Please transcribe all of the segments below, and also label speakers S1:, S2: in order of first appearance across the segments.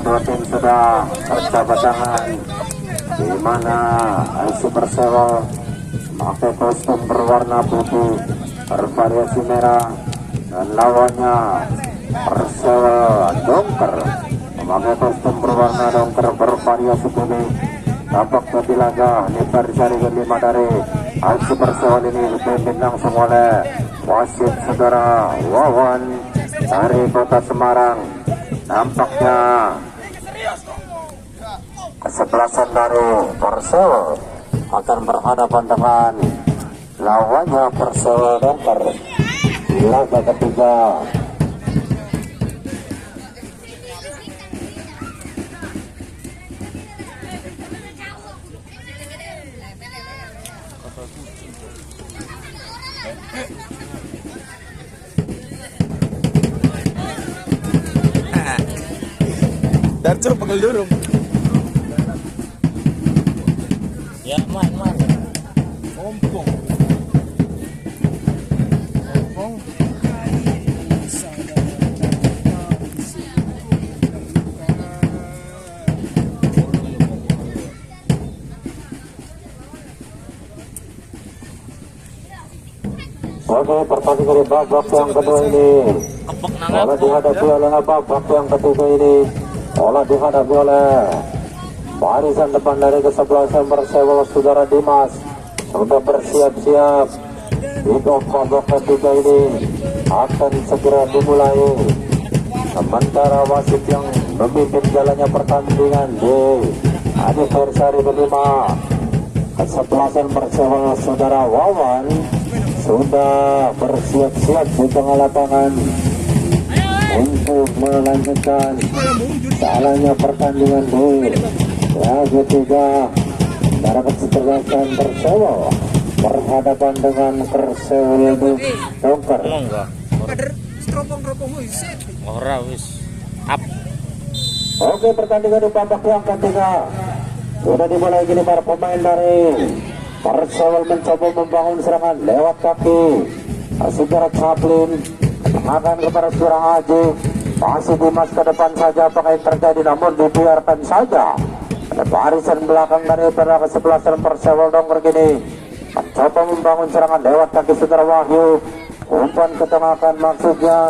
S1: kedua tim sudah berjabat tangan, di mana FC Persewol memakai kostum berwarna putih bervariasi merah dan lawannya Persewol Dongker memakai kostum berwarna dongker bervariasi kuning. Tampaknya di laga lebar seri kelima dari FC Persewol ini dipimpin langsung oleh wasit saudara Wawan dari Kota Semarang. Nampaknya kesebelasan dari Persewol akan berhadapan dengan lawannya Persewol Dongker di laga ketiga.
S2: Darjo pegel durung.
S3: Ya man.
S2: Ompong.
S1: Oke, pertandingan di babak yang kedua ini olah dihadapi oleh babak yang ketiga ini olah dihadapi oleh barisan depan dari kesebelasan Persewol saudara Dimas sudah bersiap-siap. Di babak ketiga ini akan segera dimulai, sementara wasit yang memimpin jalannya pertandingan di anniversary kelima kesebelasan Persewol saudara Wawan sudah bersiap-siap di tengah lapangan untuk melanjutkan jalannya pertandingan di laga ketiga antara kesebelasan Persewol berhadapan dengan Persewol Dongker.
S3: Ora wis. Up.
S1: Oke, pertandingan di babak yang ketiga sudah dimulai. Gini para pemain dari Persewol mencoba membangun serangan lewat kaki saudara Chaplin akan kepada saudara Haji. Masih Dimas ke depan saja, apakah yang terjadi, namun dibiarkan saja. Ada barisan belakang dari kesebelasan Persewol Dongker gini mencoba membangun serangan lewat kaki saudara Wahyu. Umpan ke tengah kan maksudnya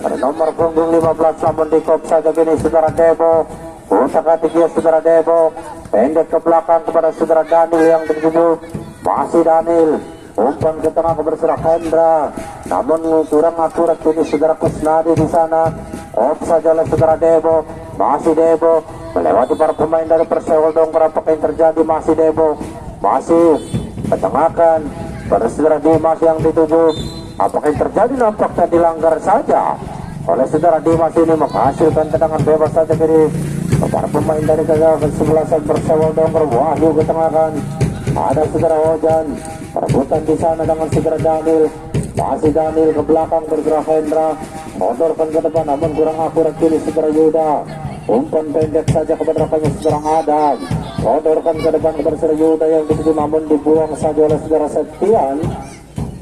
S1: dari nomor punggung 15, namun di kop saja gini saudara Debo. Utak hati dia saudara Debo, pendek ke belakang kepada saudara Daniel yang tertuju. Masih Daniel, umpan ke tengah kepada saudara Hendra, namun kurang akurat ini saudara Kusnadi di sana. Off saja oleh saudara Debo. Masih Debo melewati para pemain dari Persewol Dongker. Apakah yang terjadi? Masih Debo, masih ketengahkan pada saudara Dimas yang dituju. Apakah yang terjadi? Nampaknya dilanggar saja oleh saudara Dimas ini, menghasilkan tendangan bebas saja dari para pemain dari kesebelasan Persewol Dongker. Wahyu ketengahkan, ada saudara Ojan, perebutan di sana dengan saudara Daniel. Masih Daniel ke belakang bergerak Hendra, motorkan ke depan namun kurang akurat kini saudara Yuda. Umpan pendek saja kepada rekannya saudara Adam, motorkan ke depan kepada saudara Yuda yang dituju namun dibuang saja oleh saudara Septian.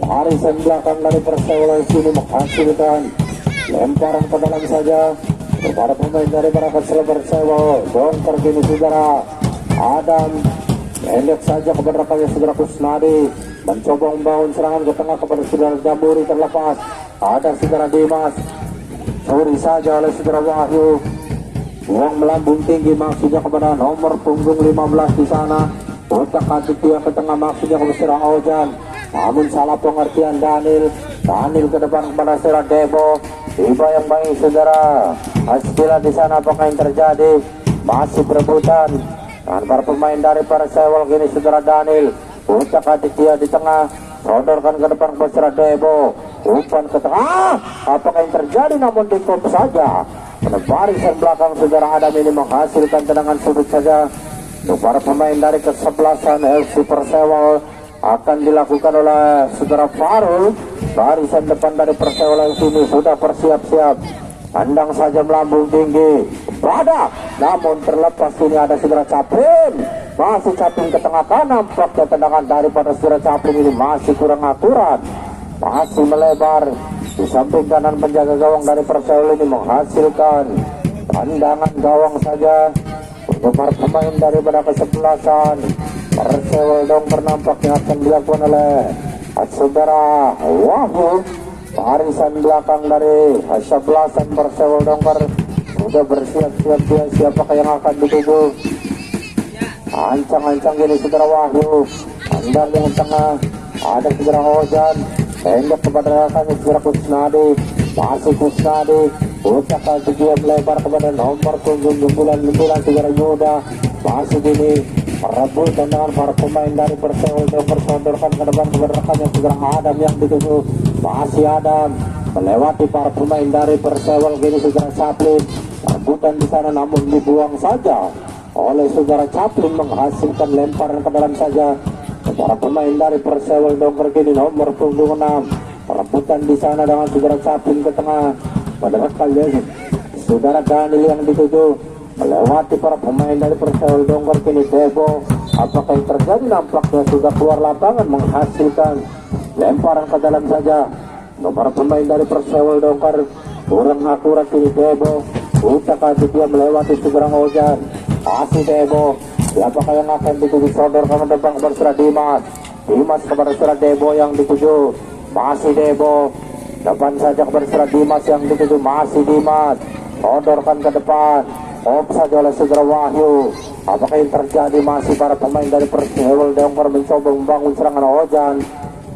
S1: Barisan belakang dari Persewol sini menghasilkan lemparan ke dalam saja kepada pemain dari para Persewol Dongker gini saudara Adam. Pendek saja kepada rekannya saudara Kusnadi, mencoba membangun serangan ke tengah kepada saudara Jamburi, terlepas. Ada saudara Dimas, suri saja oleh saudara Wahyu. Uang melambung tinggi maksudnya kepada nomor punggung 15 di sana. Utak hati dia ke tengah maksudnya kepada saudara Ojan, namun salah pengertian Daniel. Daniel ke depan kepada saudara Debo. Tiba yang baik saudara Askila di sana. Apakah yang terjadi? Masih berebutan dan para pemain dari Persewol gini saudara Daniel. Ucap hati dia di tengah, sodorkan ke depan ke saudara Debo. Umpan ke tengah, apakah yang terjadi? Namun dikop saja. Pada barisan belakang saudara Adam ini menghasilkan tendangan sudut saja untuk para pemain dari kesebelasan FC Persewol. Akan dilakukan oleh saudara Farul. Barisan depan dari Persewol yang sini sudah bersiap-siap, pandang saja melambung tinggi, badak, namun terlepas. Ini ada saudara Capin, masih Capin ke tengah kanan. Nampaknya tendangan daripada saudara Capin ini masih kurang akurat, masih melebar di samping kanan penjaga gawang dari Persewol ini menghasilkan Tendangan gawang saja untuk para pemain daripada kesebelasan Persewal Dongker nampaknya akan dilakukan oleh saudara Wahyu. Barisan belakang dari kesebelasan Persewal Dongker sudah bersiap-siap dia, siapakah yang akan dituju. Ancang-ancang gini saudara Wahyu, andar yang tengah ada saudara Ojan, pendek kepada rekannya saudara Kusnadi, masih Kusnadi, ucap kaki dia melebar kepada nomor punggung jempulan saudara Yuda, masih gini merebut tendangan para pemain dari Persewal Dongker, sodorkan ke depan kepada rekannya saudara Adam yang dituju, masih Adam melewati para pemain dari Persewal gini saudara Chaplin, rebutan di sana namun dibuang saja oleh saudara Chaplin, menghasilkan lemparan ke dalam saja. Para pemain dari Persewal Dongker kini nomor punggung 6, rebutan di sana dengan saudara Chaplin ke tengah pada rekannya saudara Daniel yang dituju, melewati para pemain dari Persewal Dongker kini Debo. Apakah yang terjadi? Nampaknya sudah keluar lapangan, menghasilkan lemparan ke dalam saja. Para pemain dari Persewal Dongker kurang akurat kini Debo, ucap dia melewati saudara Ojan, masih Debo. Siapakah yang akan dituju? Sodorkan ke depan kepada saudara Dimas kepada saudara Debo yang dituju, masih Debo. Depan saja kepada saudara Dimas yang dituju, masih Dimas. Sodorkan ke depan, saja oleh saudara Wahyu. Apakah yang terjadi? Masih para pemain dari Persewal Dongker mencoba membangun serangan Ojan.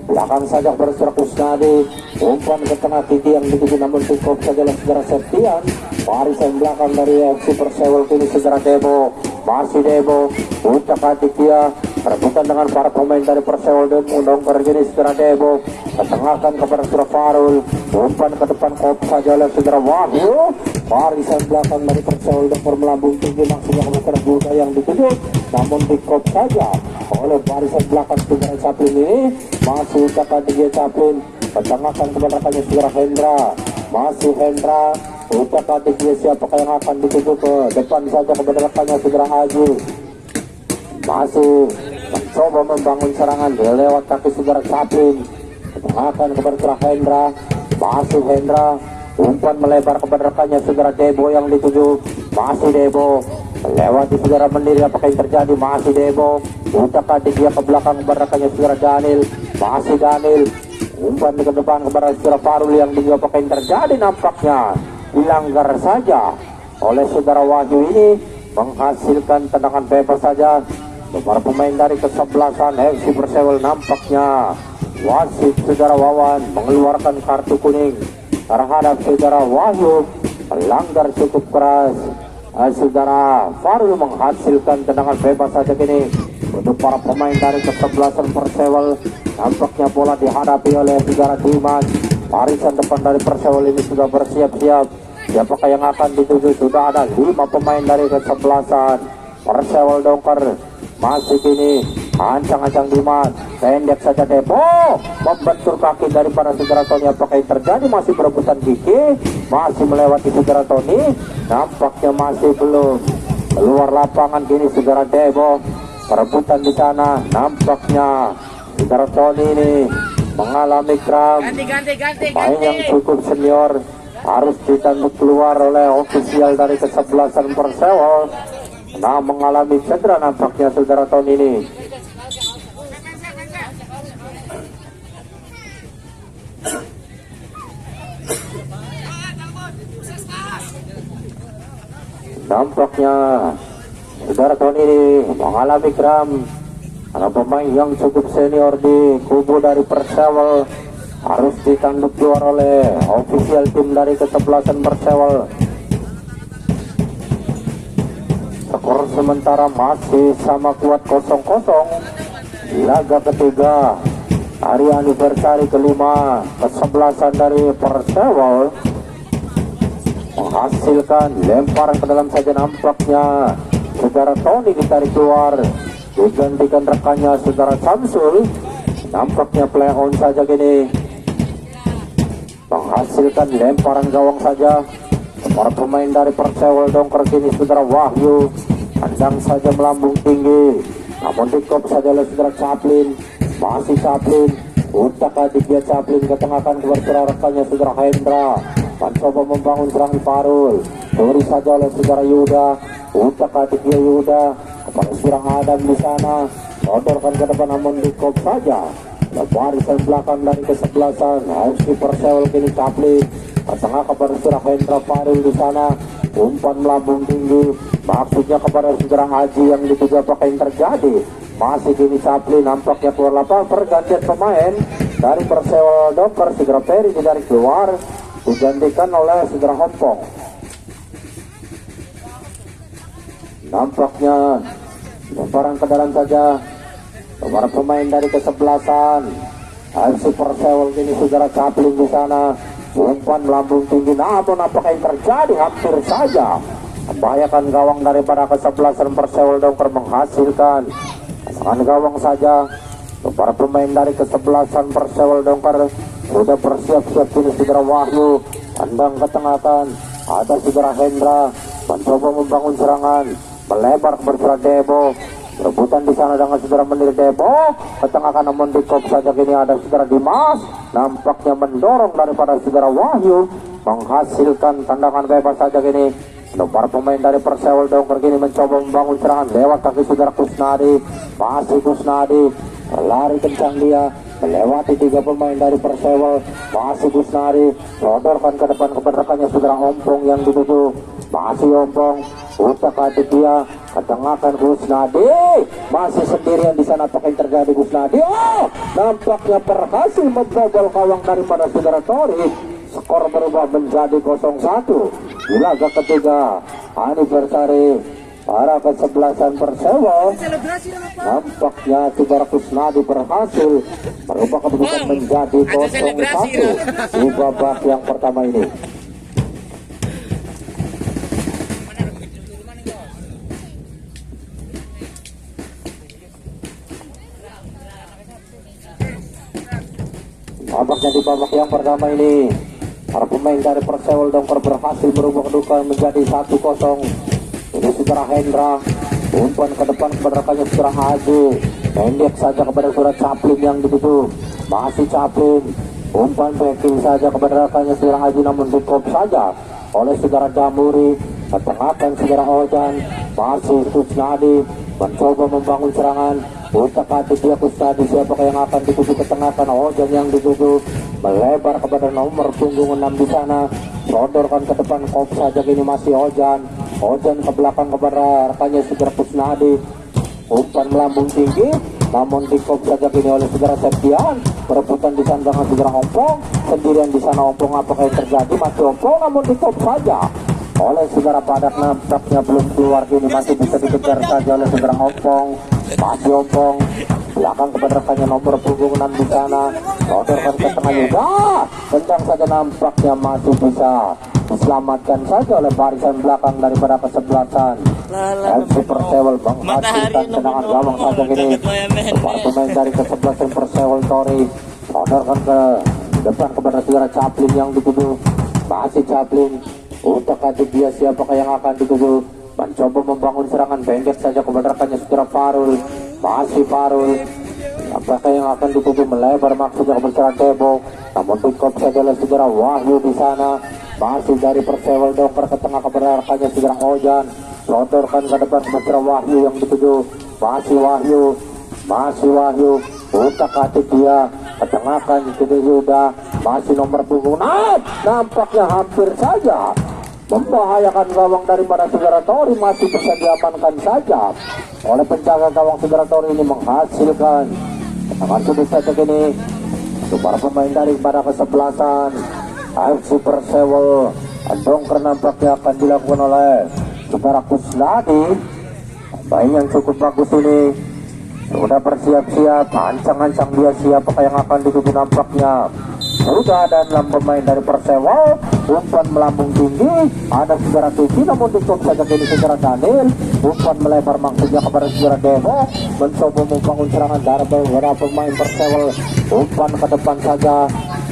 S1: Belakang saja kepada saudara Kusnadi, umpan ke tengah Titi yang dituju namun cukup saja oleh saudara Septian. Barisan belakang dari FC Persewal kini saudara Debo, masih Debo, ucap hati dia, rebutan dengan para pemain dari Persewal Dongker kini saudara Debo, ketengahkan kepada saudara Farul, umpan ke depan kop saja oleh saudara Wahyu. Barisan belakang dari Persewal Dongker melambung tinggi maksudnya kepada saudara Buda yang dituju namun di kop saja oleh barisan belakang saudara Chaplin ini. Masih ucap hati dia Chaplin, ketengahkan kepada rekannya saudara Hendra, masih Hendra, ucap hati dia siapakah yang akan dituju ke depan saja kepada rekannya saudara Haji. Masih mencoba membangun serangan lewat kaki saudara Chaplin, ketengahkan kepada saudara Hendra, masih Hendra, umpan melebar kepada rekannya saudara Debo yang dituju, masih Debo, melewati saudara Mendiri. Apakah yang terjadi? Masih Debo, ucap hati dia ke belakang kepada rekannya saudara Daniel, masih Daniel, umpan ke depan kepada saudara Farul yang dituju. Apakah yang terjadi? Nampaknya dilanggar saja oleh saudara Wahyu ini, menghasilkan tendangan bebas saja. Para pemain dari kesebelasan FC Persewal nampaknya wasit saudara Wawan mengeluarkan kartu kuning terhadap saudara Wahyu, melanggar cukup keras. Saudara Farul menghasilkan tendangan bebas saja kini untuk para pemain dari kesebelasan Persewal. Nampaknya bola dihadapi oleh saudara Dimas. Barisan depan dari Persewal ini sudah bersiap-siap. Siapakah yang akan dituju? Sudah ada 5 pemain dari kesebelasan Persewal Dongker. Masih kini ancang-ancang Dimas, pendek saja Depo, membentur kaki daripada saudara Tony. Apakah yang terjadi? Masih berebutan gigi, masih melewati saudara Tony. Nampaknya masih belum keluar lapangan kini saudara Debo, perebutan di sana. Nampaknya saudara Tony ini mengalami kram. Main yang cukup senior harus ditanduk keluar oleh ofisial dari kesebelasan Persewal. Nah, mengalami cedera nampaknya saudara Tony ini. Nampaknya saudara Tony ini mengalami kram. Karena pemain yang cukup senior di kubu dari Persewal harus ditanduk keluar oleh ofisial tim dari kesebelasan Persewal. Skor sementara masih sama kuat 0-0 di laga ketiga hari anniversary kelima kesebelasan dari Persewal. Menghasilkan lemparan ke dalam saja, nampaknya saudara Tony ditarik keluar, digantikan rekannya saudara Samsul. Nampaknya play on saja gini, menghasilkan lemparan gawang saja. Para pemain dari Persewal Dongker kini saudara Wahyu andang saja melambung tinggi, namun dikop saja oleh saudara Chaplin. Masih Chaplin, utak adik dia Chaplin, ketengahkan kepada rekannya saudara Hendra, mencoba membangun serangan Farul. Diberi saja oleh saudara Yuda. Untuk Aditya Yuda kepada Sirang Adam di sana. Sodorkan ke depan namun di kop saja. Barisan belakang dari kesebelasan FC Persewal kini Capli. Tengah kepada Sirang Hendra Faril di sana. Umpan melambung tinggi. Maksudnya kepada saudara Haji yang diduga apa yang terjadi. Masih kini Capli nampaknya keluar lapangan. Pergantian pemain dari Persewal Doker. Segera Peri ditarik keluar. Digantikan oleh saudara Hompong. Nampaknya lemparan ke dalam saja para pemain dari kesebelasan FC Persewal ini saudara Caplin di sana. Umpan melambung tinggi, namun apakah yang terjadi? Hampir saja membahayakan gawang daripada kesebelasan Persewal Doker menghasilkan pasangan gawang saja. Para pemain dari kesebelasan Persewal Doker sudah bersiap-siap kini saudara Wahyu pandang ke tengah kan. Ada saudara Hendra mencoba membangun serangan melebar kepada Debo. Rebutan di sana dengan saudara Menir Debo. Ketengahkan namun di kop saja kini ada saudara Dimas. Nampaknya mendorong daripada saudara Wahyu menghasilkan tendangan bebas saja kini. Para pemain dari Persewal Doker kini mencoba membangun serangan lewat kaki saudara Kusnadi. Masih Kusnadi lari kencang dia melewati 3 pemain dari Persewal. Masih Kusnadi sodorkan ke depan kepada rekannya saudara Ompong yang dituju. Masih Ompong Utak Aditya ketengahkan Kusnadi, masih sendirian di sana. Apa yang terjadi Kusnadi? Oh, nampaknya berhasil membobol gawang daripada saudara Tori. Skor berubah menjadi 0-1 di laga ketiga anniversary para kesebelasan Persewal. Nampaknya saudara Kusnadi berhasil merubah kedudukan menjadi 0-1 di babak yang pertama ini. Nampaknya di babak yang pertama ini para pemain dari Persewal Doker berhasil merubah kedudukan menjadi 1-0. Ini saudara Hendra, umpan ke depan kepada rekannya saudara Haji, pendek saja kepada saudara Caplin yang dituju. Masih Caplin, umpan backing saja kepada rekannya saudara Haji namun dikop saja oleh saudara Damuri. Ketengahkan saudara Ojan, masih Kusnadi mencoba membangun serangan. Utak hati dia Kusnadi, siapakah yang akan dituju ketengahkan? Ojan yang dituju melebar kepada nomor punggung 6 di sana. Sodorkan ke depan kop saja kini masih Ojan. Ojan ke belakang kepada rekannya saudara Kusnadi. Umpan melambung tinggi namun dikop saja kini oleh saudara Septian. Perebutan di sana dengan saudara Ompong. Sendirian di sana Ompong, apakah yang terjadi? Masih Ompong namun dikop saja oleh saudara Badak. Nampaknya belum keluar kini, masih bisa dikejar saja oleh saudara Ompong. Masih Ompong belakang kepada rekannya nomor punggung 6 di sana. Sodorkan ke tengah juga, kencang saja, nampaknya masih bisa diselamatkan saja oleh barisan belakang daripada kesebelasan FC Persewal menghasilkan tendangan gawang saja kini. Para pemain dari kesebelasan Persewal Tori sodorkan ke depan kepada saudara Caplin yang dituju. Masih Caplin, untuk adik dia siapakah yang akan dituju? Mencoba membangun serangan pendek saja kepada rekannya saudara Farul. Masih Farul, apakah yang akan dituju? Melebar maksudnya kepada saudara Debo, namun dikop saja oleh saudara Wahyu di sana. Masih dari Persewal Doker ke tengah kepada rekannya saudara Ojan. Sodorkan ke depan kepada saudara Wahyu yang dituju. Masih Wahyu, masih Wahyu, utak atik dia ketengahkan ke Yuda. Masih nomor punggung 6, nampaknya hampir saja membahayakan gawang daripada saudara Tori. Masih bisa diamankan saja oleh penjaga gawang saudara Tori ini, menghasilkan tendangan sudut saja kini untuk para pemain daripada kesebelasan FC Persewal Doker. Nampaknya akan dilakukan oleh saudara Kusnadi. Main yang cukup bagus ini, sudah bersiap-siap, ancang-ancang dia siapakah yang akan dituju. Nampaknya sudah ada 6 pemain dari Persewal. Umpan melambung tinggi, ada saudara Tuki namun ditutup saja kini saudara Daniel. Umpan melebar maksudnya kepada saudara Demo, mencoba membangun serangan dari beberapa pemain Persewal. Umpan ke depan saja,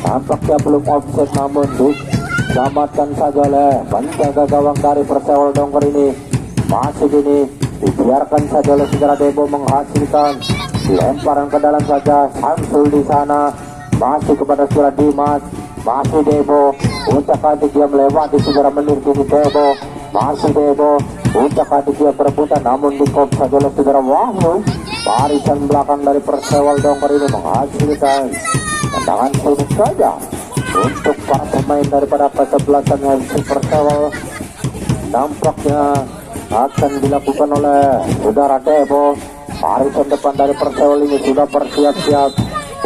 S1: tampaknya belum offset namun diselamatkan saja oleh penjaga gawang dari Persewal Doker ini. Masih ini dibiarkan saja oleh saudara Debo menghasilkan lemparan ke dalam saja. Samsul di sana masih kepada saudara Dimas, masih Debo, utak-atik dia melewati saudara Menir kini Debo, masih Debo, utak-atik dia berebutan namun di kop saja oleh saudara Wahyu. Barisan belakang dari Persewal Dongker ini menghasilkan tendangan sulit saja untuk para pemain daripada kesebelasan FC Persewal. Nampaknya akan dilakukan oleh saudara Debo. Barisan depan dari Persewal ini sudah bersiap-siap,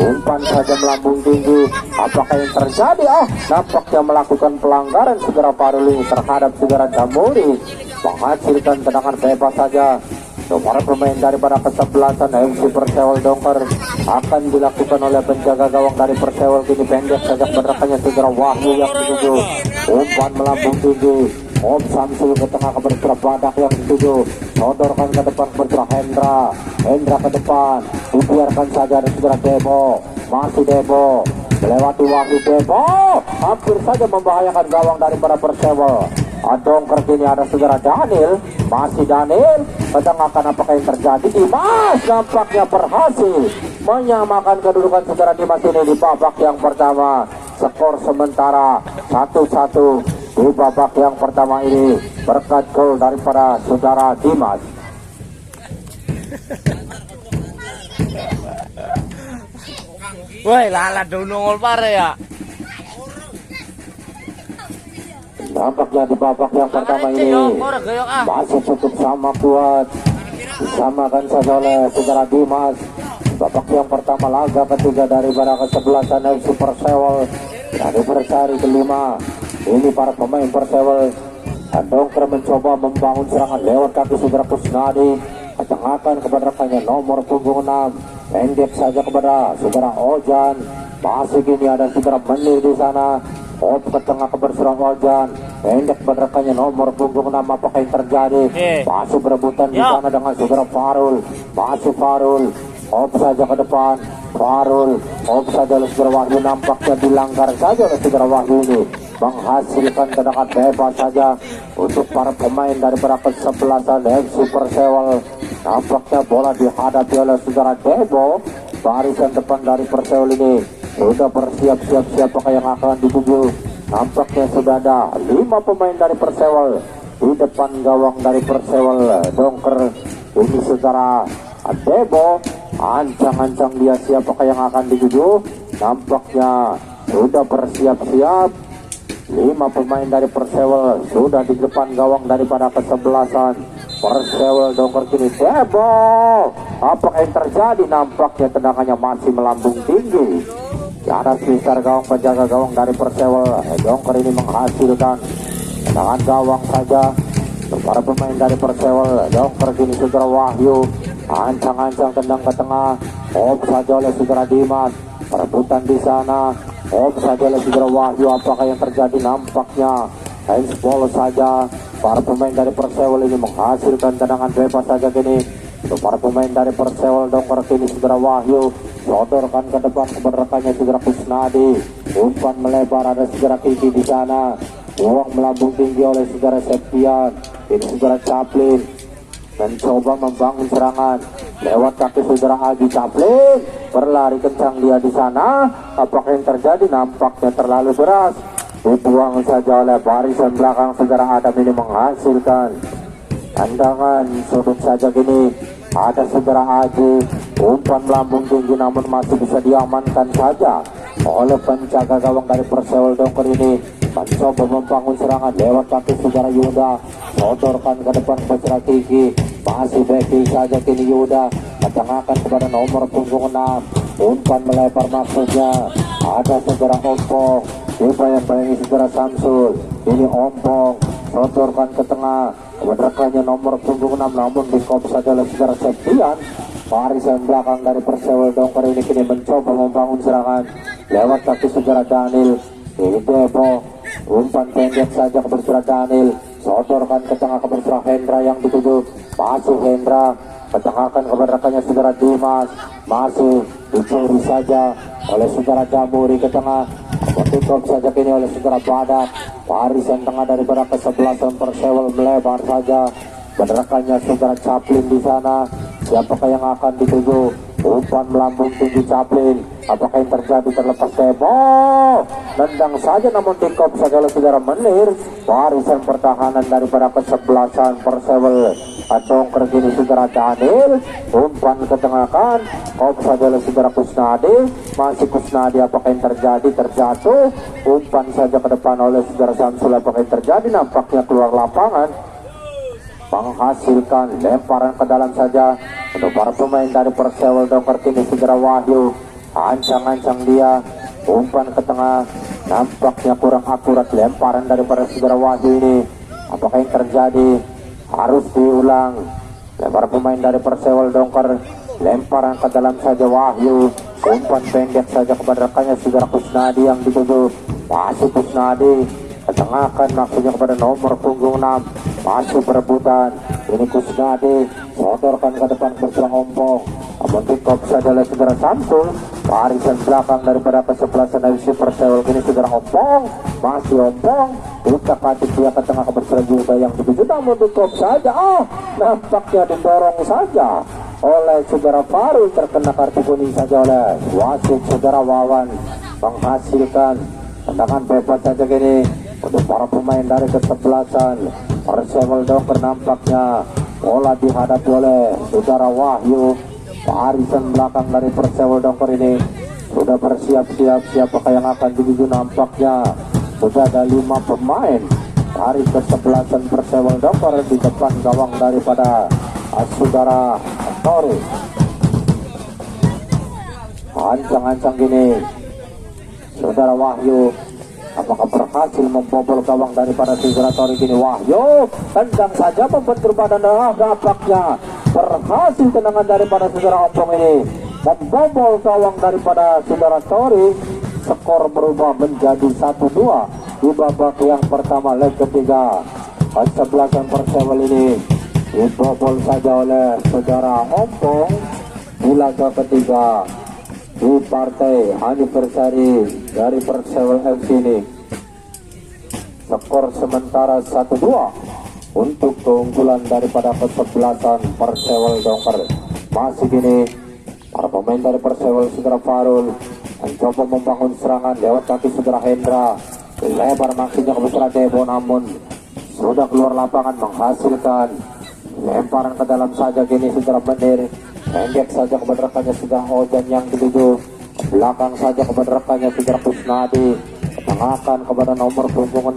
S1: umpan saja melambung tinggi. Apakah yang terjadi? Nampaknya melakukan pelanggaran saudara Farul ini terhadap saudara Jamuri, menghasilkan tendangan bebas saja. Para pemain daripada kesebelasan FC Persewal Dongker akan dilakukan oleh penjaga gawang dari Persewal. Kini pendek saja benerakannya saudara Wahyu yang dituju, umpan melambung tinggi. Om Samsul ke tengah ke berserah Badak yang dituju, sodorkan ke depan berserah Hendra ke depan, dibiarkan saja dari saudara Debo, masih Debo melewati Wahyu. Debo hampir saja membahayakan gawang daripada Persewal. Dongker kini ada saudara Daniel, masih Daniel ketengahkan. Apakah yang terjadi? Dimas nampaknya berhasil menyamakan kedudukan saudara Dimas ini di babak yang pertama. Skor sementara 1-1 di babak yang pertama ini berkat gol daripada saudara Dimas.
S3: Woi, lala nongol pare ya.
S1: Nampaknya di babak yang pertama ini masih cukup sama kuat, disamakan saja oleh saudara Dimas. Babak yang pertama laga ketiga daripada kesebelasan FC Persewal dari bersari kelima. Ini para pemain Persewal. Dongker mencoba membangun serangan lewat kaki saudara Kusnadi, ketengahkan kepada rekannya nomor punggung 6, pendek saja kepada saudara Ojan. Masih kini ada saudara Menir di sana. Ke tengah ke berserang Ojan, pendek rekannya nomor punggung 6. Apakah yang terjadi? Masih berebutan di sana dengan saudara Farul, masih Farul. Saja ke depan Farul, saja oleh saudara Wahyu. Nampaknya dilanggar saja oleh saudara Wahyu ini, menghasilkan tendangan bebas saja untuk para pemain daripada kesebelasan FC Persewal. Nampaknya bola dihadapi oleh saudara Debo. Barisan depan dari Persewal ini sudah bersiap-siap siapakah yang akan dituju. Nampaknya sudah ada 5 pemain dari Persewal di depan gawang dari Persewal Dongker. Ini saudara Debo, ancang-ancang dia siapakah yang akan dituju. Nampaknya sudah bersiap-siap 5 pemain dari Persewal sudah di depan gawang daripada kesebelasan Persewal Dongker kini. Debo, apakah yang terjadi? Nampaknya tendangannya masih melambung tinggi. Di atas sekitar gawang penjaga gawang dari Persewal Dongker ini menghasilkan tendangan gawang saja. Para pemain dari Persewal Dongker kini saudara Wahyu, ancang-ancang tendang ke tengah. Saja oleh saudara Dimas, perebutan di sana. Saja oleh saudara Wahyu. Apakah yang terjadi? Nampaknya handsball saja. Para pemain dari Persewal ini menghasilkan tendangan bebas saja kini. Untuk para pemain dari Persewal Dongker kini saudara Wahyu sodorkan ke depan kepada rekannya saudara Kusnadi. Umpan melebar, ada saudara Kiki di sana. Uang melambung tinggi oleh saudara Septian. Ini saudara Chaplin mencoba membangun serangan lewat kaki saudara Agi. Chaplin berlari kencang dia di sana. Apakah yang terjadi? Nampaknya terlalu deras, dibuang saja oleh barisan belakang saudara Adam ini, menghasilkan tendangan sudut saja kini. Ada saudara Aji, umpan melambung tinggi namun masih bisa diamankan saja oleh penjaga gawang dari Persewal Dongker ini. Mencoba membangun serangan lewat kaki saudara Yuda, sodorkan ke depan saudara Kiki. Masih backing saja kini Yuda, ketengahkan kepada nomor punggung 6. Umpan melebar maksudnya. Ada saudara Ompong, dibayang-bayangi saudara Samsul. Ini Ompong, sodorkan ke tengah kepada nomor punggung 6, namun di kop saja oleh saudara Septian. Barisan belakang dari Persewal Dongker ini kini mencoba membangun serangan lewat kaki saudara Daniel. Ini Debo, umpan pendek saja kepada saudara Daniel, sodorkan ke tengah kepada saudara Hendra yang dituju. Masih Hendra, ketengahkan kepada rekannya saudara Dimas. Masih dicuri saja oleh saudara Jamuri ke tengah. Ditutup saja kini oleh saudara Badak. Barisan tengah daripada kesebelasan Persewal melebar saja. Rekannya saudara Chaplin di sana. Siapakah yang akan dituju? umpan melambung tinggi Chaplin. Apakah yang terjadi? Terlepas Debo, nendang saja namun dikop saja oleh saudara Menir. Barisan pertahanan daripada kesebelasan Persewel Dongker kini saudara Daniel, umpan ke tengah kan, kop saja oleh saudara Kusnadi. Masih Kusnadi, apakah yang terjadi? Terjatuh, umpan saja ke depan oleh saudara Samsul. Apakah yang terjadi? Nampaknya keluar lapangan, menghasilkan lemparan ke dalam saja untuk para pemain dari Persewel Dongker kini saudara Wahyu. Ancang-ancang dia, umpan ke tengah, nampaknya kurang akurat lemparan daripada saudara Wahyu ini. Apakah yang terjadi? Harus diulang. Lempar pemain dari Persewel Dongker, lemparan ke dalam saja Wahyu, umpan pendek saja kepada rekannya saudara Kusnadi yang dituju. Masih Kusnadi, ketengahkan maksudnya kepada nomor punggung 6, masih perebutan. Ini Kusnadi, sodorkan ke depan ke serang Ompong, namun dikop saja oleh saudara Samsul. Barisan belakang daripada kesebelasan FC Persewel kini saudara Ompong, masih Ompong, utak atik dia ke tengah kebersihan juga yang dituju, namun dikop saja. Nampaknya didorong saja oleh saudara Farul, terkena kartu kuning saja oleh wasit saudara Wawan, menghasilkan tendangan bebas saja kini untuk para pemain dari kesebelasan Persewel Dongker. Nampaknya bola dihadapi oleh saudara Wahyu. Barisan belakang dari Persewel Dongker ini sudah bersiap-siap, siapakah yang akan dituju? Nampaknya sudah ada 5 pemain dari kesebelasan Persewel Dongker di depan gawang daripada saudara Tori. Ancang-ancang gini saudara Wahyu, apakah berhasil membobol gawang daripada saudara Tori kini? Wahyu tendang saja membentur badan, nampaknya berhasil tendangan daripada saudara Ompong ini membobol gawang daripada saudara Tori. Skor berubah menjadi 1-2 di babak yang pertama leg ketiga. Kesebelasan Persewel ini dibobol saja oleh saudara Ompong di laga ketiga di partai anniversary dari Persewel FC ini. Skor sementara 1-2 untuk keunggulan daripada kesebelasan Persewel Dongker. Masih gini para pemain dari Persewel saudara Farul mencoba membangun serangan lewat kaki saudara Hendra, lebar maksudnya ke saudara Debo, namun sudah keluar lapangan, menghasilkan lemparan ke dalam saja kini saudara Menir, pendek saja kepada rekannya saudara Ojan yang dituju, belakang saja kepada rekannya saudara Kusnadi, tengahkan kepada nomor punggung 6,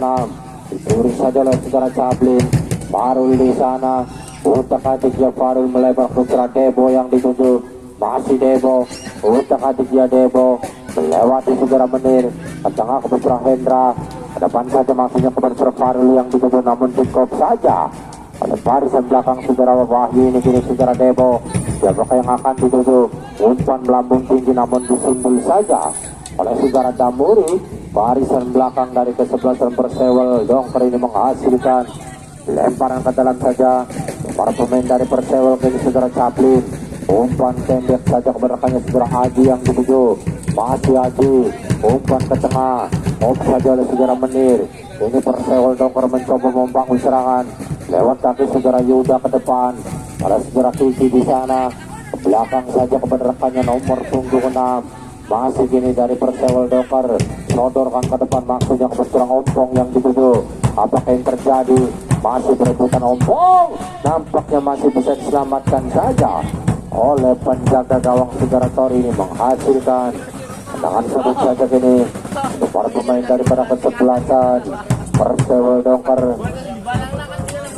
S1: dicuri saja oleh saudara Chaplin. Farul di sana, utak atiknya Farul melebar ke saudara Debo yang dituju, masih Debo, utak atiknya Debo melewati saudara Menir, ke tengah ke saudara Hendra, ke depan saja maksudnya kepada saudara Farul yang dituju, namun dikop saja oleh barisan belakang saudara Wahyu ini kini saudara Debo. Siapakah yang akan dituju? Umpan melambung tinggi namun disundul saja oleh saudara Damuri. Barisan belakang dari kesebelasan Persewel Dongker ini menghasilkan lemparan ke dalam saja para pemain dari Persewel kini saudara Chaplin, umpan pendek saja kepada rekannya saudara Haji yang dituju, masih Haji, umpan ke tengah, saja oleh saudara Menir. Ini Persewel Dongker mencoba membangun serangan lewat kaki saudara Yuda ke depan, ada saudara Kiki di sana, ke belakang saja kepada rekannya nomor punggung 6. Masih gini dari Persewel Dongker, sodorkan ke depan maksudnya ke saudara Ompong yang dituju. Apakah yang terjadi? Masih berebutan Ompong, nampaknya masih bisa diselamatkan saja oleh penjaga gawang saudara Tori ini, menghasilkan tendangan sudut saja kini untuk para pemain daripada kesebelasan Persewel Dongker.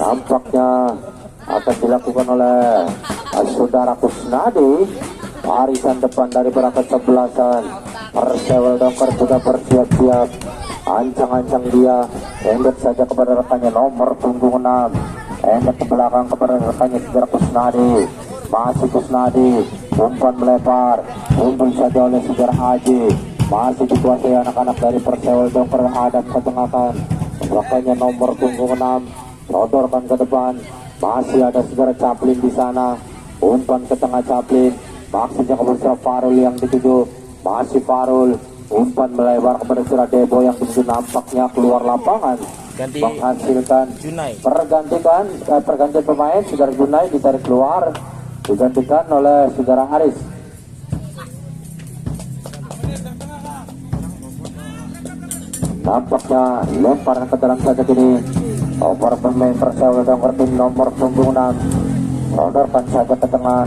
S1: Nampaknya akan dilakukan oleh saudara Kusnadi. Barisan depan daripada kesebelasan Persewel Dongker sudah bersiap-siap, ancang-ancang dia, pendek saja kepada rekannya nomor punggung 6, pendek ke belakang kepada rekannya saudara Kusnadi, masih Kusnadi, umpan melebar, unggul saja oleh saudara Haji, masih dikuasai anak-anak dari Persewel Dongker. Adam ketengahkan, rekannya nomor punggung 6, sodorkan ke depan, masih ada saudara Chaplin di sana, umpan ke tengah Chaplin, maksudnya kepada Farul yang dituju, masih Farul, umpan melebar kepada saudara Debo yang dituju, nampaknya keluar lapangan, menghasilkan pergantian pemain. Saudara Junai ditarik keluar, digantikan oleh saudara Aris. Nampaknya lemparan ke dalam saja kini. Over pemain Persewal Dongker tim nomor punggung 6. Sodorkan saja ke tengah.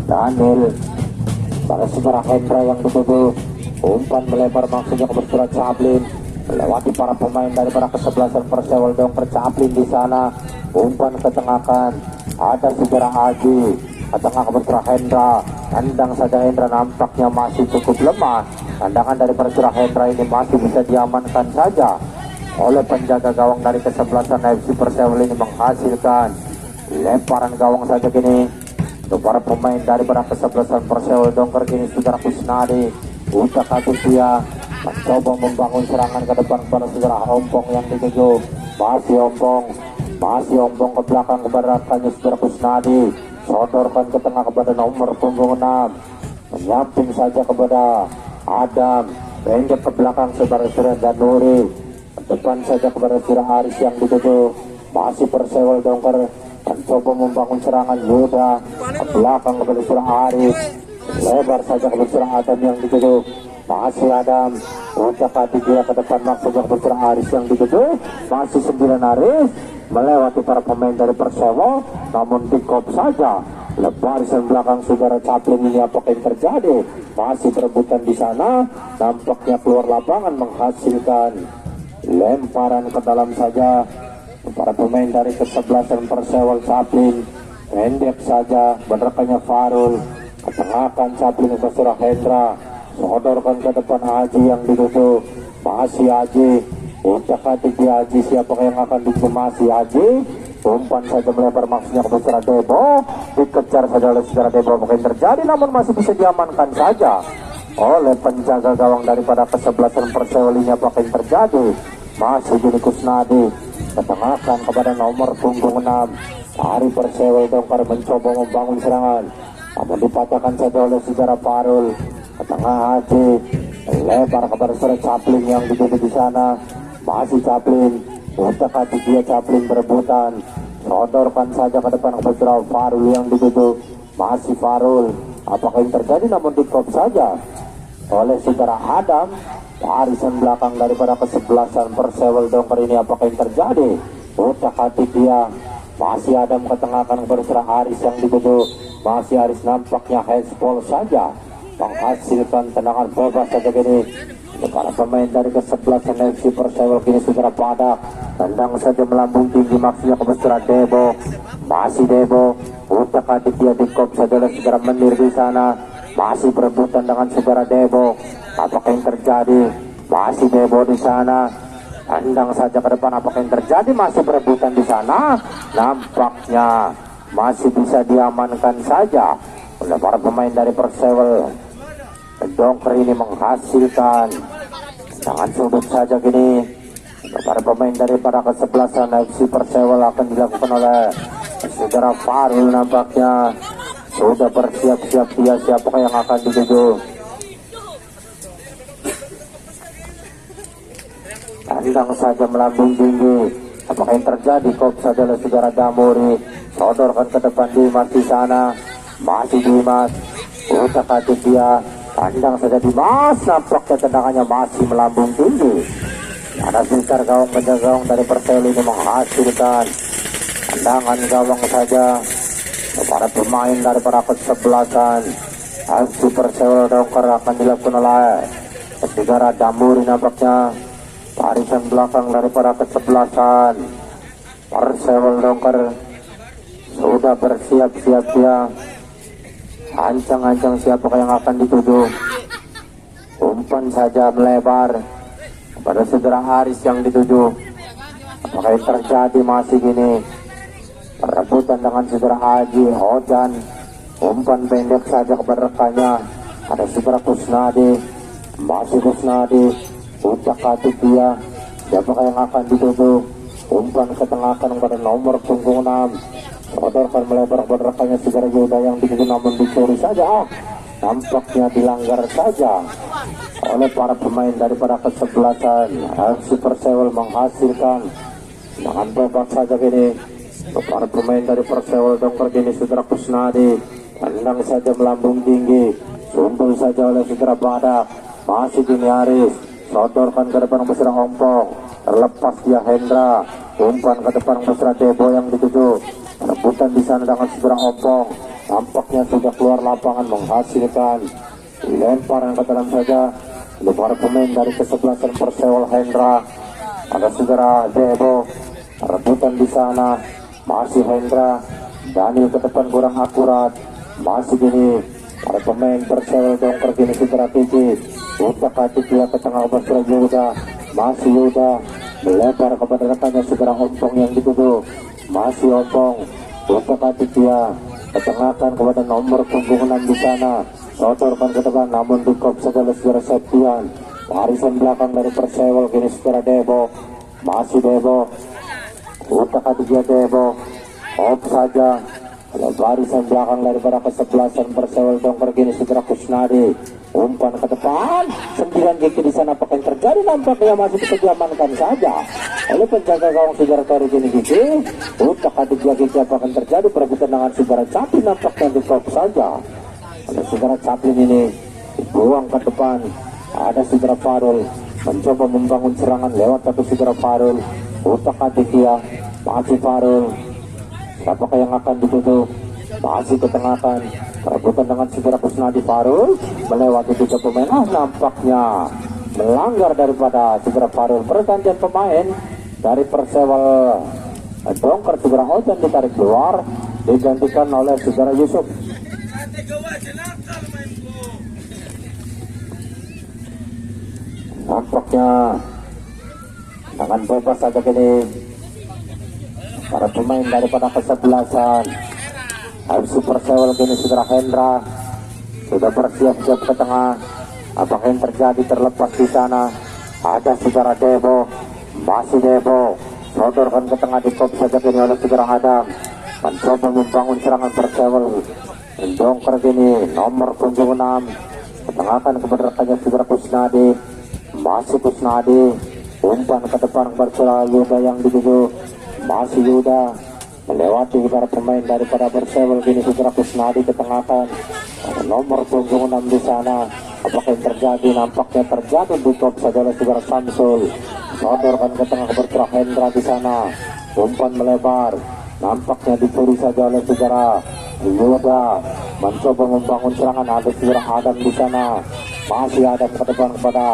S1: Daniel pada sejarah Hendra yang dituduh. Umpan melebar maksudnya ke bersurat Caplin. Melewati para pemain daripada kesebelasan Persewal Dongker. Caplin di sana. Umpan ketengahkan. Ada sejarah Aji. Ke tengah ke bersurat Hendra. Tendang saja Hendra, nampaknya masih cukup lemah. Tendangan dari bersurat Hendra ini masih bisa diamankan saja oleh penjaga gawang dari kesebelasan FC Persewal ini, menghasilkan lemparan gawang saja kini untuk para pemain daripada kesebelasan Persewal Dongker. Kini saudara Kusnadi Ucak Atisia mencoba membangun serangan ke depan pada saudara Ompong yang dituju. Masih Ompong ke belakang kepada rekannya saudara Kusnadi, sodorkan ke tengah kepada nomor punggung 6, menyamping saja kepada Adam, pendek ke belakang saudara-saudara Danuri, depan saja kepada saudara Aris yang dituju. Masih Persewal Dongker mencoba membangun serangan. Yuda ke belakang kepada saudara Aris, lebar saja kepada saudara Adam yang dituju. Masih Adam, Ucak Atisia ke depan maksudnya kepada saudara Aris yang dituju. Masih 9 Aris melewati para pemain dari Persewal, namun pick-up saja. Barisan belakang saudara Caplin ini, apakah yang terjadi? Masih perebutan di sana, nampaknya keluar lapangan, menghasilkan lemparan ke dalam saja para pemain dari kesebelasan Persewal. Caplin pendek saja, menerkanya Farul, ketengahkan Caplin ke surah Hendra, sodorkan ke depan Haji yang dituju. Masih Haji, Ucak Atisia Haji, siapakah yang akan dituju? Masih Haji, umpan saja melebar maksudnya ke saudara Debo, dikejar saja oleh saudara Debo. Apakah yang terjadi? Namun masih bisa diamankan saja oleh penjaga gawang daripada kesebelasan Persewal ini. Apakah yang terjadi? Masih Juni Kusnadi ketengahkan kepada nomor punggung 6 dari Persewal Dongker, mencoba membangun serangan, namun dipatahkan saja oleh saudara Farul. Ke tengah Haji, lebar kepada saudara Caplin yang dituju di sana. Masih Caplin, Ucak Atisia Caplin berebutan, sodorkan saja ke depan kepada saudara Farul yang dituju. Masih Farul, apakah yang terjadi? Namun di-drop saja oleh saudara Adam. Barisan belakang daripada kesebelasan Persewal Dongker ini, apakah yang terjadi? Ucak Atisia, masih Adam ketengahkan kepada saudara Aris yang dituju. Masih Aris, nampaknya handball saja, menghasilkan tendangan bebas saja kini para pemain dari kesebelasan FC Persewal. Kini saudara Padak tendang saja melambung tinggi maksudnya kepada saudara Debo. Masih Debo, Ucak Atisia di-kop saja oleh saudara Menir di sana. Masih berebutan dengan saudara Debo. Apakah yang terjadi? Masih Debo di sana, tendang saja ke depan. Apakah yang terjadi? Masih berebutan di sana. Nampaknya masih bisa diamankan saja oleh para pemain dari Persewal Dongker ini, menghasilkan tangan sudut saja kini. Para pemain daripada kesebelasan FC Persewal akan dilakukan oleh saudara Farul. Nampaknya sudah bersiap-siap dia, siapakah yang akan dituju? Tendang saja melambung tinggi. Apakah yang terjadi? Kop saja oleh saudara Damuri, sodorkan ke depan Dimas di sana. Masih Dimas, Ucak Atisia, tendang saja Dimas, nampaknya tendangannya masih melambung tinggi. Ada sekitar gawang penjaga gawang dari Persewal ini menghasilkan tendangan gawang saja para pemain daripada kesebelasan FC Persewal Dongker. Akan dilakukan oleh saudara Damuri. Nampaknya barisan belakang daripada kesebelasan Persewal Dongker sudah bersiap-siap dia. Ancang-ancang siapakah yang akan dituju? Umpan saja melebar pada saudara Haris yang dituju. Apakah yang terjadi? Masih gini perebutan dengan saudara Haji Hojan. Umpan pendek saja kepada rekannya, ada saudara Kusnadi. Masih Kusnadi, Ucak Atisia, siapakah yang akan dituju? Umpan ketengahkan kepada nomor punggung 6, sodorkan melebar kepada rekannya saudara Yuda yang dituju, namun dicuri saja. Nampaknya dilanggar saja oleh para pemain daripada kesebelasan FC Persewal, menghasilkan dengan bebas saja kini para pemain dari Persewal Dongker. Kini saudara Kusnadi tendang saja melambung tinggi, sundul saja oleh saudara Badak. Masih Dini Aris, sodorkan ke depan mesra Ompong, terlepas dia Hendra, umpan ke depan mesra Debo yang dituju, rebutan di sana dengan segera Ompong, nampaknya sudah keluar lapangan menghasilkan lemparan ke dalam saja. Lebar pemain dari kesebelasan Persewal Hendra, ada segera Debo, rebutan di sana masih Hendra, Daniel ke depan kurang akurat, masih gini para pemain Persewal Dongker kini segera Kiki, untuk hati dia ke tengah bersama Yuda, masih Yuda melebar kepada rekannya segera Ompong yang dituduh, masih Ompong untuk hati dia ketengahkan kepada nomor punggung 6 di sana, sodorkan ke depan namun di kop segala segera Septian, barisan belakang dari Persewal kini segera Debo, masih Debo untuk hati dia Debo, off saja. Barisan belakang daripada kesebelasan Persewal Dongker kini segera Kusnadi, umpan ke depan 9 gigi di sana, apa yang terjadi nampaknya masih bisa diamankan saja oleh penjaga gawang segera Tori kini gigi, untuk adik gigi apa yang terjadi perebutan dengan segera Chaplin nampaknya di kop saja oleh segera Chaplin ini dibuang ke depan, ada segera Farul mencoba membangun serangan lewat satu segera Farul, untuk adik dia masih Farul, apakah yang akan ditutup, masih ketengahkan perebutan dengan segera Kusnadi. Farul melewati 3 pemain, nampaknya melanggar daripada segera Farul. Pergantian pemain dari Persewal Dongker segera Ojan ditarik keluar, digantikan oleh segera Yusuf. Nampaknya dengan bebas saja kini para pemain daripada kesebelasan FC Persewal kini segera Hendra sudah bersiap-siap ke tengah, apakah yang terjadi terlepas di sana, ada segera Debo, masih Debo sodorkan ke tengah di kop saja kini oleh segera Adam, mencoba membangun serangan Persewal Dongker kini nomor punggung 6, ketengahkan kepada rekannya segera Kusnadi, masih Kusnadi, umpan ke depan bersama Yuda yang dituju, masih Yuda melewati para pemain daripada Persewal kini segera Kusnadi ketengahkan nomor punggung 6 di sana, apakah yang terjadi nampaknya terjadi di top saja oleh segera Samsul, sodorkan ke tengah bersama Hendra di sana, umpan melebar nampaknya dicuri saja oleh segera Yuda, mencoba membangun serangan, ada segera Adam di sana, masih Adam ke depan kepada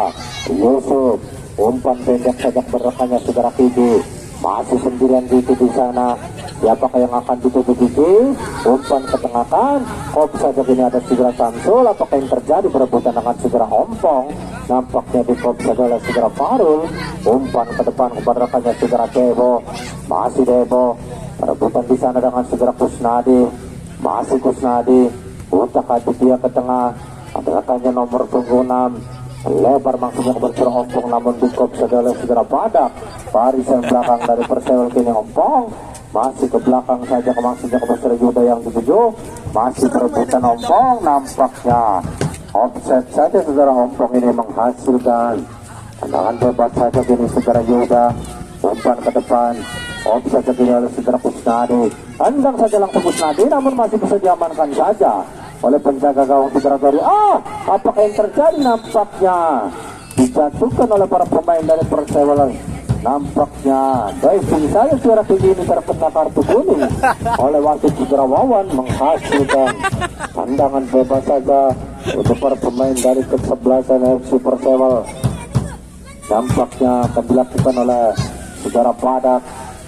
S1: Yusuf, umpan pendek saja berrekannya segera Kiki, masih 9 Kiki di sana, siapakah yang akan dituju Kiki, umpan ketengahkan, kop saja kini ada segera Samsul, apakah yang terjadi berebutan dengan segera Ompong, nampaknya di kop saja oleh segera Farul, umpan ke depan kepada rekannya segera Debo, masih Debo, berebutan di sana dengan segera Kusnadi, masih Kusnadi, utak adik dia ke tengah, ada rekannya nomor punggung 6, lebar maksudnya bercerah Ompong, namun di kop saja oleh segera Badak, barisan belakang dari Persewal kini Ompong, masih ke belakang saja maksudnya ke Persewal Yuda yang dituju, masih perebutan Ompong, nampaknya offset saja saudara Ompong ini menghasilkan tendangan bebas saja kini segera Yuda, umpan ke depan, offset saja kini oleh segera Kusnadi, tendang saja langsung Kusnadi, namun masih bisa diamankan saja oleh penjaga gawang segera Tori. Apakah yang terjadi nampaknya dijatuhkan oleh para pemain dari Persewal, nampaknya diving saya suara tinggi ini terkena kartu kuning oleh wasit segera Wawan, menghasilkan tendangan bebas saja untuk para pemain dari kesebelasan FC Persewal, nampaknya dilakukan oleh segera Badak,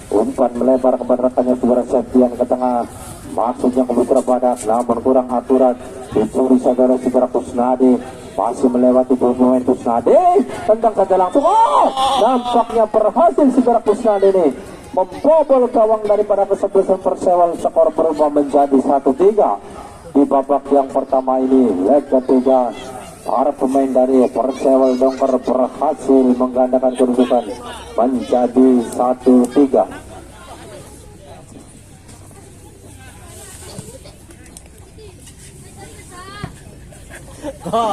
S1: umpan melebar kepada rekannya segera Septian ke tengah, maksudnya ke Putra Badak, namun kurang akurat, dicuri saudara segera Kusnadi, masih melewati pemain Kusnadi, tendang saja langsung, nampaknya berhasil segera Kusnadi ini membobol gawang daripada kesebelasan Persewal, skor berubah menjadi 1-3 di babak yang pertama ini, leg ketiga. Para pemain dari Persewal Dongker berhasil menggandakan kedudukan menjadi 1-3.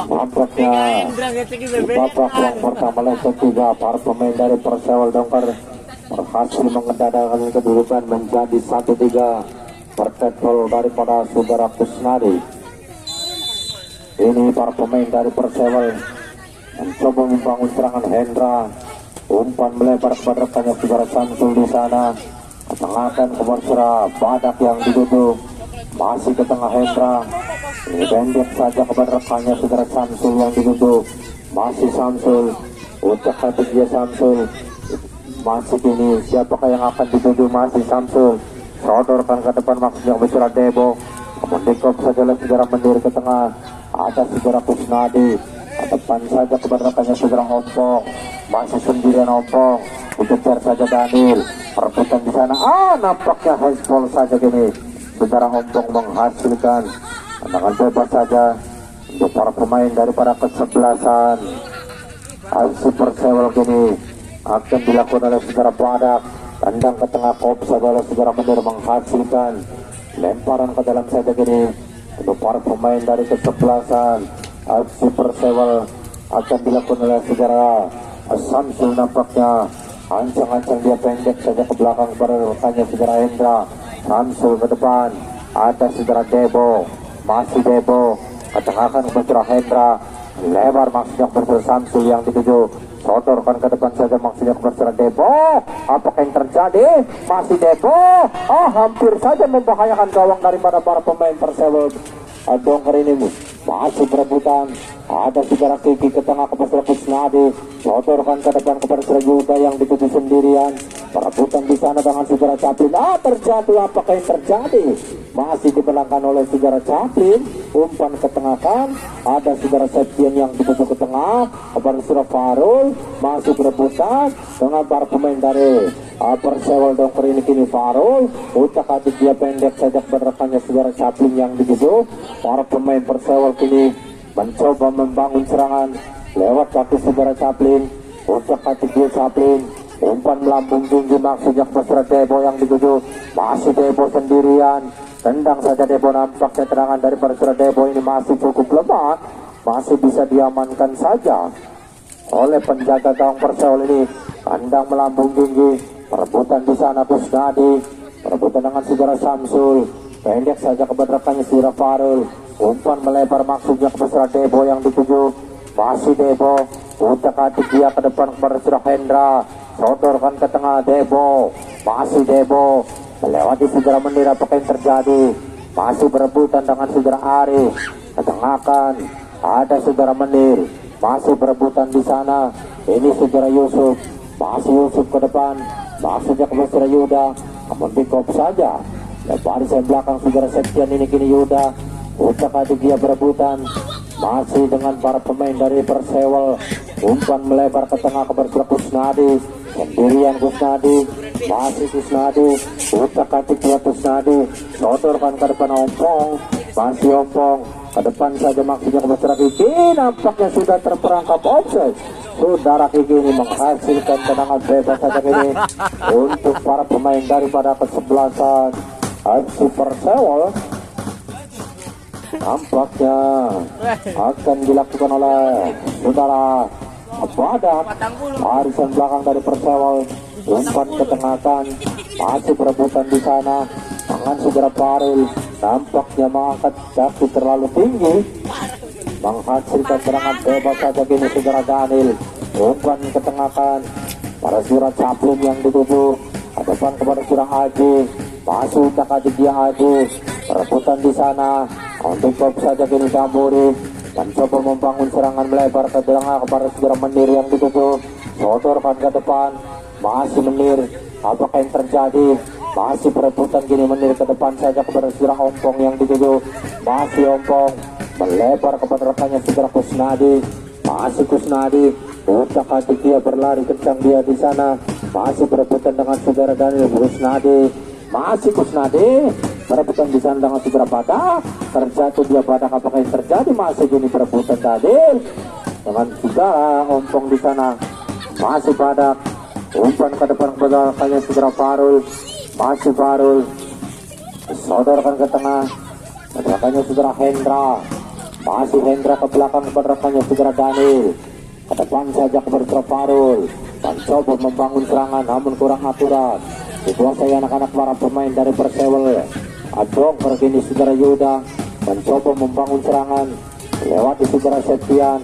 S1: Nampaknya babak yang pertama leg ketiga, para pemain dari Persewal Dongker berhasil menggandakan kedudukan menjadi 1-3 berkat gol daripada saudara Kusnadi. Ini para pemain dari Persewal mencoba membangun serangan Hendra. Umpan melebar kepada rekannya saudara Samsul di sana. Ketengahkan ke Bersera, Badak yang ditutup. Masih ke tengah Hendra. Ini pendek saja kepada rekannya saudara Samsul yang ditutup. Masih Samsul. Ucap kata dia Samsul. Masih kini siapakah yang akan dituju? Masih Samsul. Sodorkan ke depan maksudnya Bersera Debo. Mendekop saja oleh saudara Mendir ke tengah. Ada saudara Kusnadi. Ke depan saja kepada rekannya saudara Ompong. Masih sendirian Ompong. Dikejar saja Daniel. Perebutan di sana. Nampaknya handball saja kini. Saudara Ompong menghasilkan tendangan bebas saja untuk para pemain daripada kesebelasan. Aksi Persewal kini akan dilakukan oleh saudara Badak. Tendang ke tengah kop saja oleh saudara Mendir menghasilkan lemparan ke dalam saja kini untuk para pemain dari kesebelasan. Aksi Persewal akan dilakukan oleh saudara Samsul. Nampaknya ancang-ancang dia pendek saja ke belakang pada rekannya saudara Hendra. Samsul ke depan, ada saudara Debo. Masih Debo ketengahkan ke saudara Hendra. Lebar maksudnya ke Samsul yang dituju. Sodorkan ke depan saja maksudnya ke saudara Debo. Apakah yang terjadi? Masih Debo. Hampir saja membahayakan gawang daripada para pemain Persewal. Dongker ini masih berebutan. Ada saudara Kiki ke tengah ke saudara Kusnadi. Sodorkan ke depan kepada saudara Yuda yang dituju sendirian. Perebutan di sana dengan saudara Chaplin. Terjadi. Apakah yang terjadi? Masih dibelakang oleh saudara Chaplin. Umpan ke tengah kan. Ada saudara Septian yang dituju ke tengah kepada saudara Farul. Masih berebutan dengan para pemain dari Persewal. Dongker ini kini Farul. Ucak adik dia pendek saja kepada rekannya saudara Chaplin yang dituju. Para pemain Persewal kini mencoba membangun serangan lewat kaki saudara Chaplin. Ucak adik dia Chaplin. Umpan melambung tinggi maksudnya kepada Debo yang dituju. Masih Debo sendirian. Tendang saja Debo. Nampaknya tendangan dari saudara Debo ini masih cukup lemah. Masih bisa diamankan saja oleh penjaga gawang Persewal ini. Tendang melambung tinggi. Perebutan di sana Kusnadi. Perebutan dengan saudara Samsul. Pendek saja kepada rekannya saudara Farul. Umpan melebar maksudnya kepada Debo yang dituju. Masih Debo. Ucak adik dia ke depan kepada saudara Hendra. Sodorkan ke tengah Debo. Masih Debo melewati saudara Mendir. Apakah yang terjadi? Masih berebutan dengan saudara Arif. Ketengahkan ada saudara Mendir. Masih berebutan di sana. Ini saudara Yusuf. Masih Yusuf ke depan. Maksudnya ke saudara Yuda. Namun dikop saja. Barisan belakang saudara Septian ini kini Yuda. Ucak adik dia berebutan. Masih dengan para pemain dari Persewal. Umpan melebar ke tengah kepada saudara Kusnadi. Sendirian Kusnadi. Masih Kusnadi. Ucak adik dia Kusnadi. Sodorkan ke depan Ompong. Masih Ompong. Ke depan saja maksudnya kepada saudara Kiki. Nampaknya sudah terperangkap offside. Saudara Kiki ini menghasilkan tendangan bebas saja ini untuk para pemain daripada kesebelasan aksi Persewal. Nampaknya akan dilakukan oleh saudara Badak. Barisan belakang dari Persewal. Umpan ketengahkan. Masih berebutan di sana. Tangan saudara Farul. Nampaknya mengangkat kaki terlalu tinggi. Menghasilkan serangan bebas saja kini saudara Daniel. Umpan ketengahkan. Para saudara Chaplin yang dituju. Depan kepada saudara Aji. Masuk ucak adik dia Aji. Perebutan di sana. Untuk top saja kini Tamburi. Mencoba membangun serangan melebar ke tengah kepada saudara Mendir yang dituju. Sodorkan ke depan. Masih Mendir. Apakah yang terjadi? Masih perebutan kini Mendir ke depan saja kepada saudara Ompong yang dituju. Masih Ompong melebar kepada rekannya saudara Kusnadi. Masih Kusnadi. Ucak adik dia berlari kencang dia di sana. Masih berebutan dengan saudara Daniel Kusnadi. Masih Kusnadi. Perebutan di sana dengan saudara Badak. Terjatuh dia Badak. Apakah yang terjadi? Masih gini perebutan Daniel dengan saudara Ompong di sana. Masih Badak. Umpan ke depan kepada rekannya saudara Farul. Masih Farul. Sodorkan ke tengah. Rekannya saudara Hendra. Masih Hendra ke belakang kepada rekannya saudara Daniel. Ke depan saja kepada saudara Farul. Mencoba membangun serangan namun kurang aturan. Dikuasai anak-anak para pemain dari Persewal. Adong pergini saudara Yuda. Mencoba membangun serangan. Lewati saudara Septian.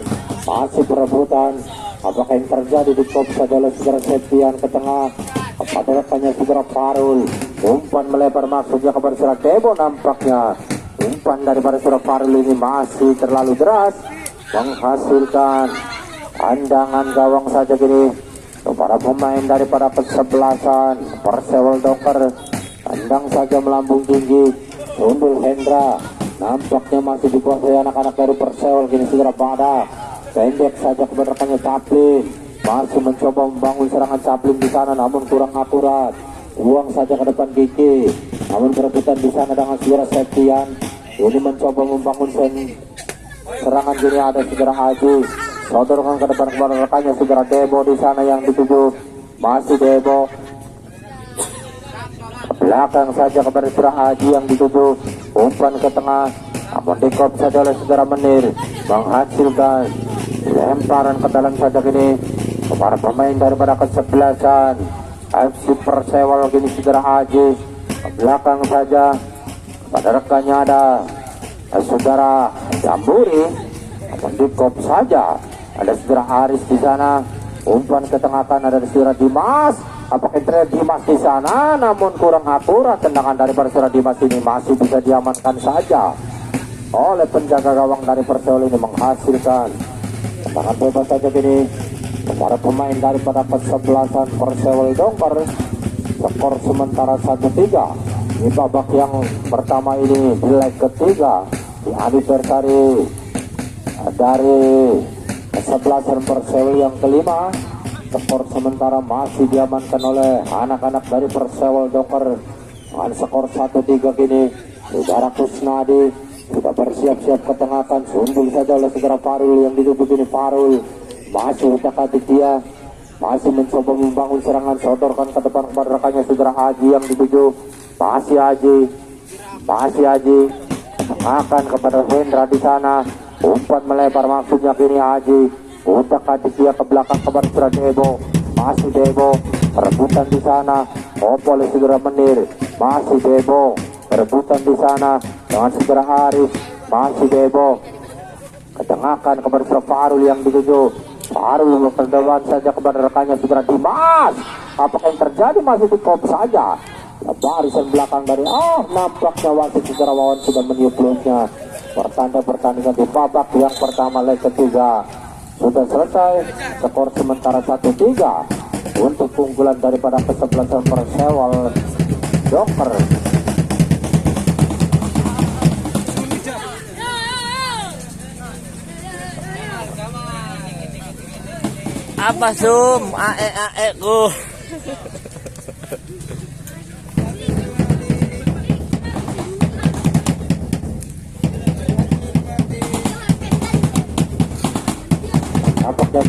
S1: masih perebutan. Apakah yang terjadi di top adalah Saudara Septian ke tengah, kepada rekannya Saudara Farul. Umpan melebar maksudnya kepada Saudara Debo. Nampaknya umpan daripada Saudara Farul ini masih terlalu deras, menghasilkan pandangan gawang saja gini. Para pemain daripada kesebelasan Persewal Doker tendang saja melambung tinggi. Sundul Hendra nampaknya masih dikuasai anak-anak dari Persewal gini. Saudara Badak pendek saja kepada rekannya Caplin, masih mencoba membangun serangan Caplin di sana namun kurang akurat. Buang saja ke depan Kiki, namun perebutan di sana dengan Saudara Septian. Ini mencoba membangun serangan gini ada Saudara Aji. Sodorkan ke depan kepada rekannya Saudara Debo di sana yang dituju, masih Debo. Ke belakang saja kepada Saudara Aji yang dituju, umpan ke tengah. Namun dikop saja oleh Saudara Menir, menghasilkan lemparan ke dalam saja gini kepada pemain daripada kesebelasan FC Persewal gini Saudara Aji. Ke belakang saja pada rekannya ada Saudara Jamburi, namun dikop saja ada Saudara Aris di sana. Umpan ke tengah kan ada Saudara Dimas. Apakah terlihat Dimas di sana namun kurang akurat. Tendangan daripada Saudara Dimas ini masih bisa diamankan saja oleh penjaga gawang dari Persewal ini, menghasilkan tendangan bebas saja gini para pemain daripada kesebelasan Persewal Doker. Skor sementara 1-3 di babak yang pertama ini. Di leg ketiga di adversari dari kesebelasan Persewal yang kelima. Skor sementara masih diamankan oleh anak-anak dari Persewal Doker dengan skor 1-3 kini. Saudara Kusnadi sudah bersiap-siap ketengahkan, sundul saja oleh Saudara Farul yang ditutup ini. Farul masih dekati dia, masih mencoba membangun serangan. Sodorkan ke depan kepada rekannya Saudara Aji yang dituju, masih Aji akan kepada Hendra di sana. Umpan melebar maksudnya kini Aji, dekati dia ke belakang kepada Saudara Debo, masih Debo. Rebutan di sana oleh Saudara Menir, masih Debo. Rebutan di sana dengan Saudara Arif, masih Debo. Ketengahkan kepada Saudara Farul yang dituju. Farul berdewan saja kepada rekannya Saudara Dimas. Apakah yang terjadi? Masih dikop saja. Barisan belakang dari nampaknya wasit Saudara Wawan sudah meniup peluitnya. Pertanda pertandingan di babak yang pertama leg ketiga sudah selesai. Skor sementara 1-3 untuk keunggulan daripada kesebelasan Persewal Doker.
S3: Apa Sum? Ae ku.
S1: Apakah